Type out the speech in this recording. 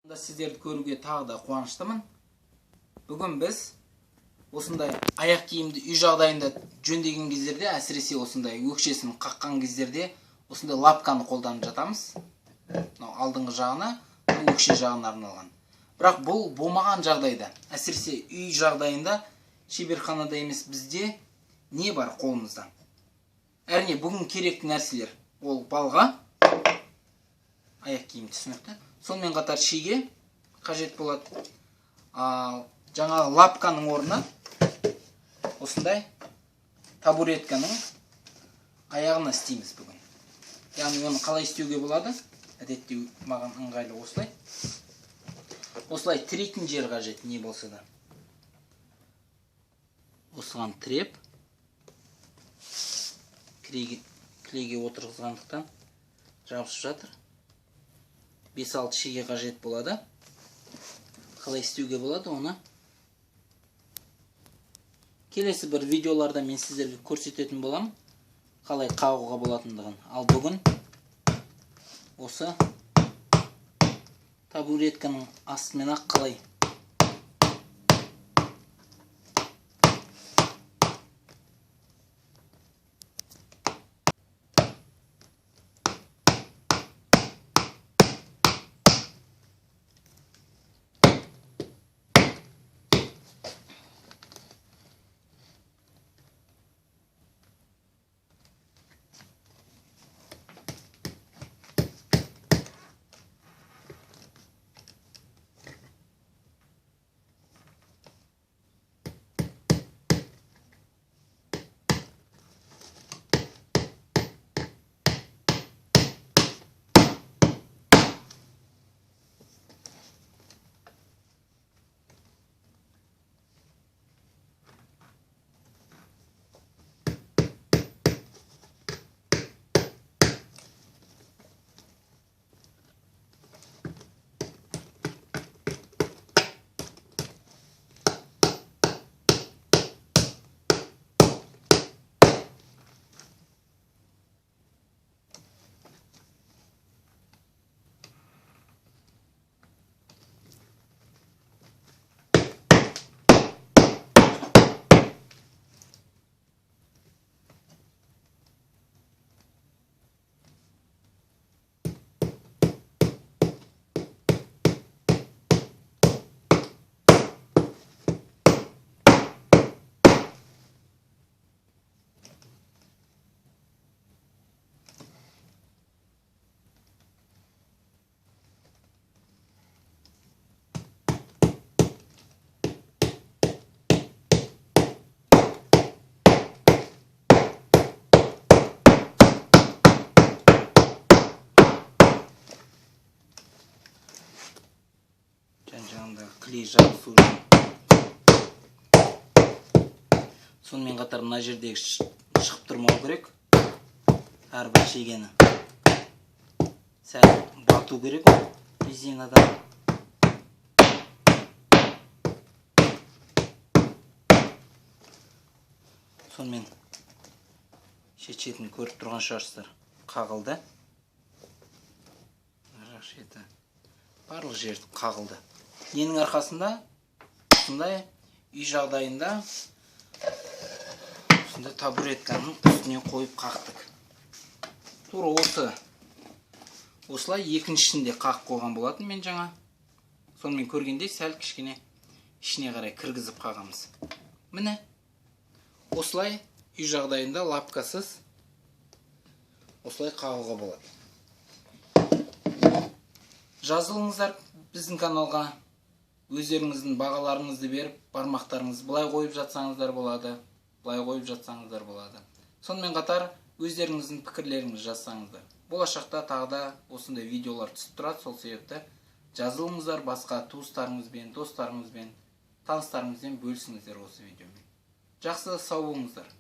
Сіздерді көруге тағы да қуаныштымын. Бүгін біз осындай аяқ киімді үй жағдайында жөндеген кездерде, әсіресе осындай өкшесін қаққан кездерде осындай лапканы қолданып жатамыз. Алдыңғы жағына, өкше жағына арналған. Бірақ бұл болмаған жағдайда, әсіресе үй жағдайында, шеберханада емес бізде не бар қолымызда? Әрине, бүгін керекті нәрселер ол балға, аяқ киім түсінікті. Сонымен қатар шеге қажет болады. Жаңағы лапканың орнына осындай табуретканың аяғына істейміз бүгін. Яғни оны қалай істеуге болады? Әдетте маған ыңғайлы осылай. Осылай тірейтін жер қажет, не болса да. Осыған тіреп, кілеге отырғызғандықтан жабысып жатыр. 5-6 шеге қажет болады. Қалай істеуге болады оны келесі бір видеоларда мен сіздерге көрсететін боламын, қалай қағуға болатындығын. Ал бүгін осы табуретканың астымен ақ қалай клей жабысу үшін. Сонымен қатар мына жердегі шығып тұрмау керек. Әрбір шегені сәл бату керек резинадан. Сонымен шет-шетін көріп тұрған шығарсыздар, қағылды. Жақ шеті барлық жер қағылды. Ненің арқасында осындай үй жағдайында осындай табуретканың үстіне қойып қақтық. Тура осылай екіншісінде қақ қойған болатын мен жаңа. Сонымен көргенде сәл кішкене ішіне қарай кіргізіп қағамыз. Міне осылай үй жағдайында лапкасыз осылай қағуға болады. Жазылыңыздар біздің каналға. Өздеріңіздің бағаларыңызды беріп, бармақтарыңызды былай қойып жатсаңыздар болады, былай қойып жатсаңыздар болады. Сонымен қатар өздеріңіздің пікірлеріңізді жазсаңыздар. Болашақта тағы да осындай видеолар түсіп тұрады, сол себепті жазылыңыздар, басқа туыстарыңызбен, достарыңызбен, таныстарыңызбен бөлісіңіздер осы видеомен. Жақсы, сау болыңыздар.